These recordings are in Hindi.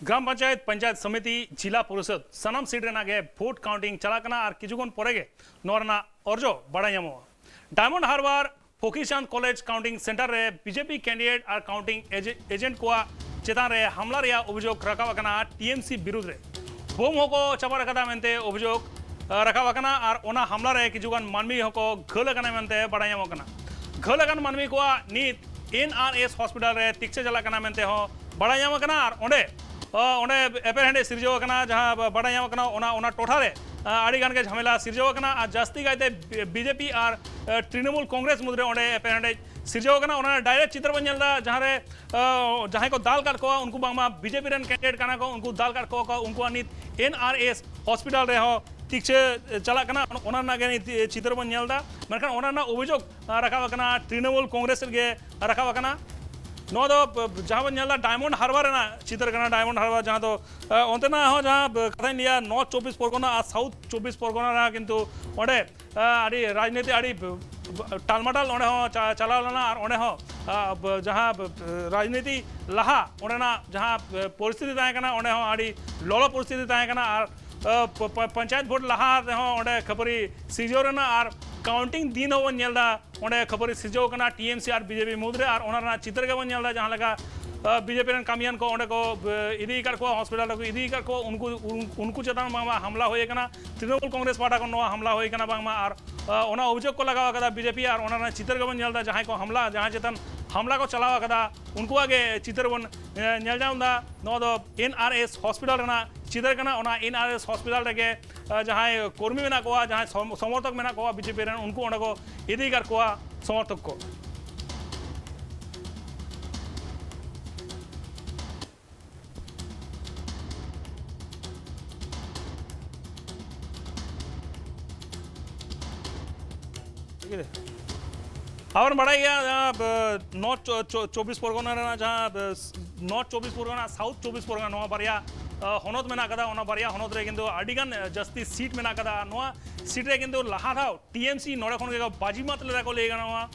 ग्राम पंचायत पंचायत समिति जिला परिषद सनम सीट गे भोट काउंटिंग चलाकना और किजुगन परेगे नोरना अर्जो बड़ायामो Diamond Harbour Fakirchand college counting centre रे बीजेपी कैंडिडेट और काउंटिंग एजेंट को चेतान रे हमला रे अभियोग रखावकना टीएमसी विरुद्ध रे बोम होको चपा रखा मेनते अभियोग रखावकना और ओना हमला रे किजुगन मानवी होको घलकना मेनते बड़ायामोकना घलकन मानवी को नीत एनआरएस हॉस्पिटल रे तिक्से चलाकना मेनते हो बड़ायामोकना और ओंडे ओंडे एपेरहेंडे सिरजोकना जहां बड़ायामोकना ओना टोठा रे आड़ीगान के झमेला सिरजोकना और जास्ती गायते बीजेपी और तृणमूल कांग्रेस मुद्रे ओंडे एपेरहेंडे सिरजोकना ओना डायरेक्ट चित्र बन जलदा जहां रे जहां को दाल काट को उनको बांगमा बीजेपी रन कैंडिडेट काना को उनको दाल काट को उनको नित एनआरएस हॉस्पिटल रे हो तिक्से चलाकना ओना नागे चित्र बन जलदा मेनखान ओना ना अभियोग रखावकना तृणमूल कांग्रेस गे रखावकना नो दो जहाँ बन जलदा डायमंड हार्बर ना चित्र करना डायमंड हार्बर जहाँ तो अंत ना हो जहाँ कथा लिया नॉर्थ 24 परगना और साउथ 24 परगना ना किंतु ओंडे आड़ी राजनीति आड़ी टालमाटाल ओंडे हो चलाना और ओंडे हो जहाँ राजनीति लहा ओंडे ना जहाँ परिस्थिति ताहे कना ओंडे हो आड़ी लोलो परिस्थिति ताहे कना और पंचायत भोट लहा हो ओंडे खबरी सिजोरना और काउंटिंग दिन हो बन जलदा ओंडे खबर सिजोकना टीएमसी और बीजेपी मुद्रे और ओना चित्र के बन जलदा जहां लगा बीजेपी रन कामियान को ओंडे को इदी कर को हॉस्पिटल को इदी कर को उनको चेतान बांगमा हमला होए कना तृणमूल कांग्रेस पार्टी को नवा हमला होए कना बांगमा और ओना अभियोग को लगावा कदा बीजेपी और ओना चित्र के बन जलदा जहां को हमला जहां चेतन हमला को चलावा कदा उनको आगे चित्र बन नेल जाउंदा नो दो एनआरएस हॉस्पिटल रना चित्र कना ओना एनआरएस हॉस्पिटल रे जहां कर्मी मेना को जहां समर्थक मेना को बीजेपी रन उनको ओना को इदी कर को समर्थक को और बढ़ा गया नॉर्थ 24 परगना जहाँ नॉर्थ 24 परगना साउथ 24 परगना नवा बारिया हनत मेना कदा ओना बारिया हनत रे किंतु आडिगान जस्ती सीट मेना कदा नवा सीट रे किंतु लहा था टीएमसी नोड़े खन के बाजीमात ले को ले गना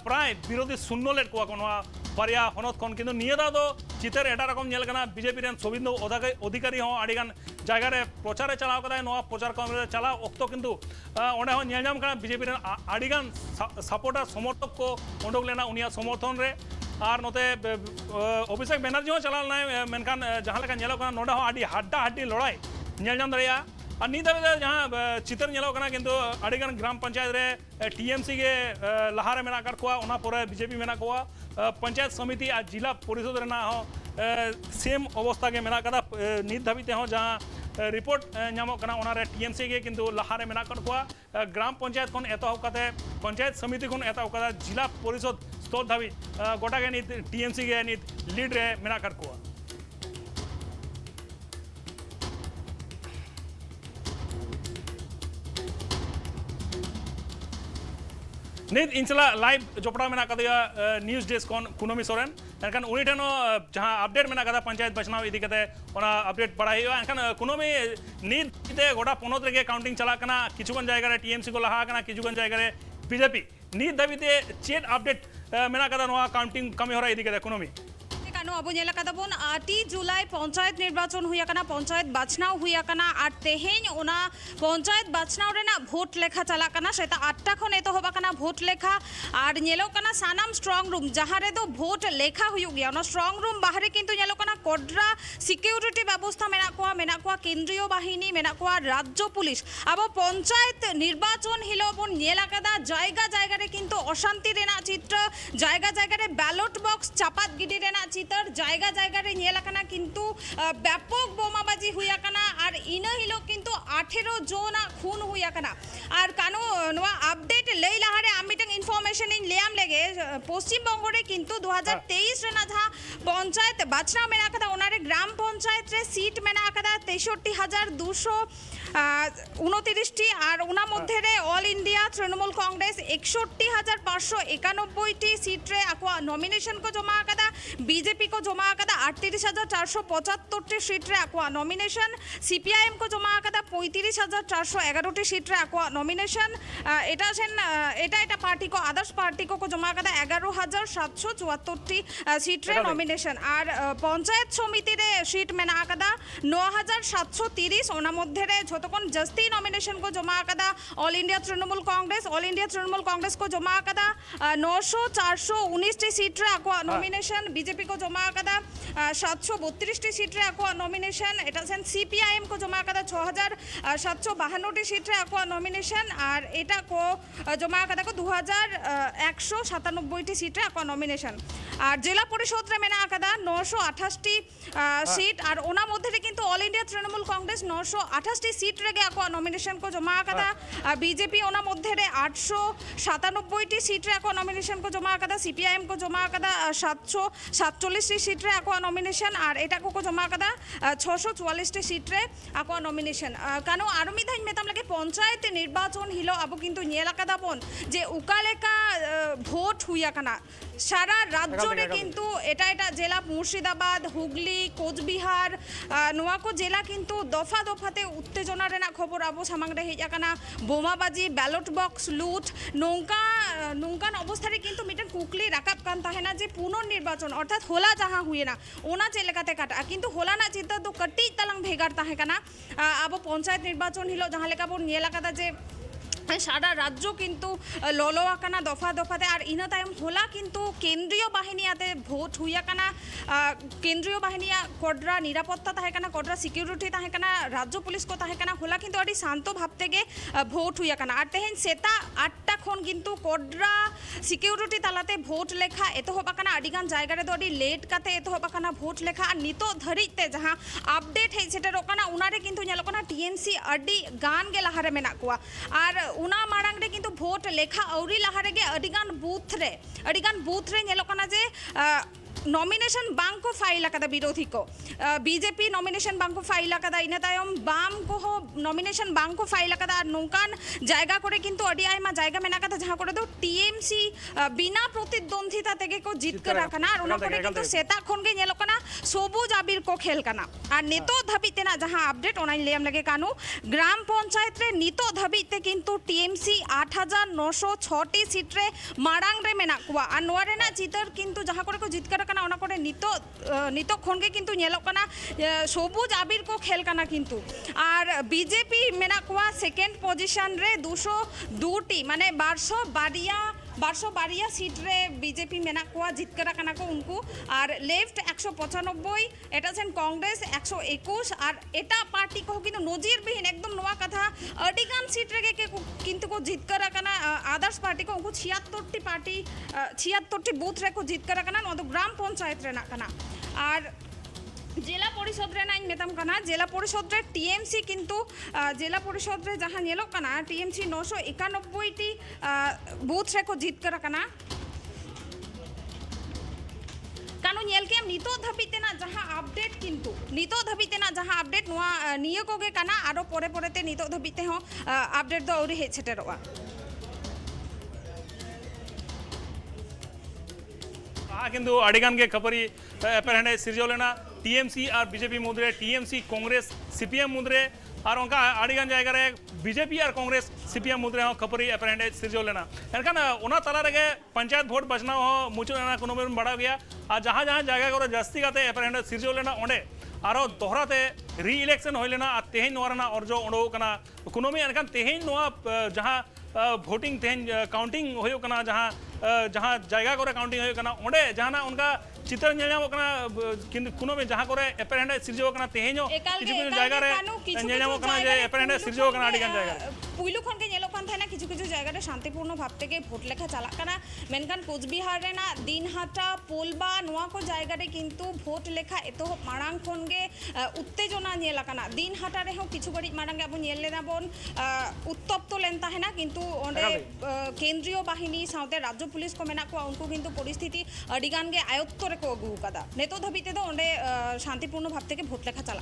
प्राय विरोधी शून्य लेट को नवा बारिया हनत खन किंतु नियदा दो चितर एटा रकम नेल कना बीजेपी रन सोबिंदो अधिकारी हो आडिगान जायगा रे प्रचार चलाव कदा नवा प्रचार कम चला ओक्तो किंतु ओंडे हो नेलजाम कना बीजेपी रन आडिगान सपोर्टर समर्थक को ओंडोक लेना उनिया समर्थन रे और नोते अभिषेक बनर्जी चला मेनखान जहाँ लेका नेलो कना नोडा हो आडी हड्डा हड्डी लड़ाई नेलजाम दरिया और नीत जहाँ चित्र नेलो कना किंतु आडिगान ग्राम पंचायत रे टीएमसी के लहारे मेना कर कोआ ओना परे बीजेपी मेना कोआ पंचायत समिति और जिला परिषद रेना हो सेम अवस्था के मेना कदा नीत धाबिते हो जहाँ रिपोर्ट नामो कना ओना रे टीएमसी के किंतु लहारे मेना कर कोआ ग्राम पंचायत खन एतहब कते पंचायत समिति खन एतहब कदा जिला परिषद स्तर धाबी गोटा के नीत टीएमसी के नीत लीड रे मेना कर कोआ नित इंचला लाइव जोपड़ा मेना कदिया न्यूज़ डेस्क कौन कुनमी सोरेन एनखान उनी ठेनो जहां अपडेट मेना कदा पंचायत बचनाव इदी कते ओना अपडेट बड़ाई हुआ एनखान कुनमी नित ते गोटा पोनोत रे काउंटिंग चला कना किछुगन जायगा रे टीएमसी को लहा कना किछुगन जायगा रे बीजेपी नित दाबिते चेट अपडेट मेना कदा नोआ काउंटिंग कमी होरा इदी कते कुनमी अब नेलाकादाबन 8 जुलाई पंचायत निर्वाचन हुआ पंचायत बाछनाव हुआ और तेहेन ओना पंचायत बाछनाव रेना भोट लेखा चलाकना सेता 8टा खन एतहबा भोट लेखा और नेलोकना सानाम स्ट्रंग रूम जहाँ रे दो भोट लेखा हुआ ओना स्ट्रंग रूम बाहरे किंतु नेलोकना कोड्रा सिक्योरिटी व्यवस्था मेना को केंद्रीय बाहिनी मेना को राज्य पुलिस अब पंचायत निर्वाचन हिलोबन नेलाकादा जायगा जायगा रे किंतु अशांति रेना चित्र जायगा जायगा रे बैलट बक्स चापात गिडी रेना चित्र जायगा जायगा रे नेलाकना किंतु व्यापक बोमाबाजी हुआ कना और इन हिलो किंतु 18 जोना खून हुआ कना और कानो नवा अपडेट लई लहारे आमिटिंग इनफॉरमेशन इन लियाम लेगे पश्चिम बंग रे किंतु 2023 रेना था पंचायत बाछना मेना कदा ओनारे ग्राम पंचायत रे सीट मेना कदा 63200 29टी और उना मध्य रे all India Trinamool Congress 61,591 seat रे आको नॉमिनेशन को जमा कदा बीजेपी को जमा कदा 38,475 सीट रे आको नॉमिनेशन सीपीआईएम को जमा कदा 35,411 सीट रे आको नॉमिनेशन एटा सेन एटा पार्टी को आदर्श पार्टी को जमा कदा 11,774 सीट रे नॉमिनेशन और पंचायत समिति समिति रे सीट मेना आकदा 9730 ओना मध्य रे झोतकोन जस्ती नॉमिनेशन को जमा आकदा ऑल इंडिया तृणमूल कांग्रेस को जमा आकदा 900 419 टी सीट रे आको नॉमिनेशन बीजेपी को जमा आकदा 732 टी सीट रे आको नॉमिनेशन एटा सेन सीपीआईएम को जमा आकदा 6752 टी सीट रे आको नॉमिनेशन और एटा को जमा आकदा को 2197 टी सीट रे आको नॉमिनेशन और जिला परिषद रे मेना आकदा 928 टी सीट और ओना मध्य रे किंतु all India Trinamool Congress 928 T seat रे आको नॉमिनेशन को जमा आकदा बीजेपी ओना मध्य रे 897 टी सीट रे आको नॉमिनेशन को जमा आकदा सीपीआईएम को जमा आकदा 747 टी सीट रे आको नॉमिनेशन और एटा को जमा आकदा 644 टी सीट रे आको नॉमिनेशन कानो आरो मिधाइन मेताम लगे पंचायत निर्वाचन हिलो अब किंतु नेलाकादा बोन जे उकालेका भोट हुया काना सारा राज्य रे किंतु एटा एटा जिला मुर्शिदाबाद हुगली कोचबिहार नोआ को जिला किंतु दफा दफाते उत्तेजना रेना खबर आबो सामांग रे हेजा काना बोमाबाजी बैलट बक्स लूट नोंकान अवस्था रे किंतु मिटन कुकली राकाब कान ताहेना जे पुनर्निर्वाचन अर्थात होला जहां हुए ना ओना चेलेकाते काटा किंतु होला ना चिंता दो कट्टी तलंग भेगार ताहे काना आबो पंचायत निर्वाचन हिलो जहां लेका बो नेलाकादा जे सारा राज्य किंतु ललो आकाना दफा दफाते और इन तायम होला किंतु केंद्रीय बाहिनी आते भोट हुया काना केंद्रीय बाहिनी कोड्रा निरापत्ता ताहे काना कोड्रा सिक्योरिटी ताहे काना राज्य पुलिस को ताहे काना होला किंतु अडी शांत भाबते गे भोट हुया काना और तेहेन सेता 8टा खन किंतु कोड्रा सिक्योरिटी तालाते भोट लेखा एतोहबा काना अडिगान जायगा रे दो अडी लेट काते एतोहबा काना भोट लेखा और नितो धरिते जहां अपडेट है सेटा रोकाना उनारे किंतु नेलोकना टीएमसी अडी गान गे लहारे मेना कुआ और उना मारांग रे किंतु भोट लेखा औरी लहारे गे अडिगान बूथ रे नेलोकना जे नॉमिनेशन बांग को फाइल आकादा विरोधी को बीजेपी नॉमिनेशन बांग को फाइल आकादा इन तायम बाम को हो नॉमिनेशन बांग को फाइल आकादा और नोंकान जायगा करे किंतु अडी आयमा जायगा मेना कादा जहां करे दो टीएमसी बिना प्रतिद्वंदिता तेगे को जीत कर राखना और उना करे किंतु सेता खन गे नेलोकना सबुज आबिर को खेल काना और नितो धाबिते ना जहां अपडेट ओनाइन लेम लगे कानु ग्राम पंचायत रे नितो धाबिते किंतु टीएमसी 8906 टी सीट रे मारांग रे मेना कुआ और नोआ रे ना जीतर किंतु जहां करे को जीत कर काना ओना करे नितो खनगे किंतु नेलोक काना सबुज आबिर को खेल काना किंतु और बीजेपी मेना कुआ सेकेंड पोजीशन रे 202 टी माने 12 सीट रे बीजेपी मेना कुआ जीत करा काना को उनको और लेफ्ट 195 एटा सेन कांग्रेस 121 और एटा पार्टी को किंतु नजीर बिहीन एकदम नवा कथा अडिगान सीट रे के किंतु को जीत करा काना आदर्श पार्टी को उनको 76 टी पार्टी 76 टी बूथ रे को जीत करा काना नो ग्राम पंचायत रे ना काना और जिला परिषद रे नाइन मेतम काना जिला परिषद रे टीएमसी किंतु जिला परिषद रे जहां नेलो काना टीएमसी 991 टी बूथ रे को जीत करा काना कानु नेल के नितो धाबिते ना जहां अपडेट किंतु नितो धाबिते ना जहां अपडेट नोआ नियो गे काना आरो परे परेते नितो धाबिते हो अपडेट दो औरी हे छेटेरवा किंतु अडिगान के खबरी एपरहेंडे सिरजोलेना टीएमसी और बीजेपी मुद्रे टीएमसी कांग्रेस सीपीएम मुद्रे और उनका आडिगान जायगा रे बीजेपी और कांग्रेस सीपीएम मुद्रे हो खबरी एपरहेंडे सिरजोलेना एनखान ओना तला रे पंचायत भोट बचना हो मुचुना कोनो में बड़ा गया और जहां जहां जायगा को जस्ती काते एपरहेंडे सिरजोलेना ओंडे आरो दोहराते री इलेक्शन होइलेना आ तेहेन नोरना अर्जो ओंडो कना कोनो में एनखान तेहेन नोआ जहां भोटिंग तेहेन काउंटिंग होयो कना जहां जायगा करे काउंटिंग होयो कना ओंडे जहां ना उनका चित्र नेलयामो कना किंतु कोनो में जहां करे एपरहेंडे सिरजो कना तेहेनो किछु किछु जायगा रे नेलयामो कना जे एपरहेंडे सिरजो कना आडिगान जायगा पुइलु खन के नेलो कान थाना किछु किछु जायगा रे शांतिपूर्ण भाव तेगे भोट लेखा चाला कना मेनकान कोचबिहार रे ना दिनहाटा पोलबा नोआ को जायगा रे किंतु भोट लेखा एतो मारांग खन गे उत्तेजना नेला कना दिनहाटा रे हो किछु बड़ी मारांग अब नेल लेना बोन उत्तप्त लेन ताहेना किंतु ओंडे केंद्रीय बाहिनी साउते राज्य पुलिस को मेना को उनको किंतु परिस्थिति अडिगान गे आयत्त रे को अगु कदा नेतो धाबिते दो ओंडे शांतिपूर्ण भाव तेगे भोट लेखा चाला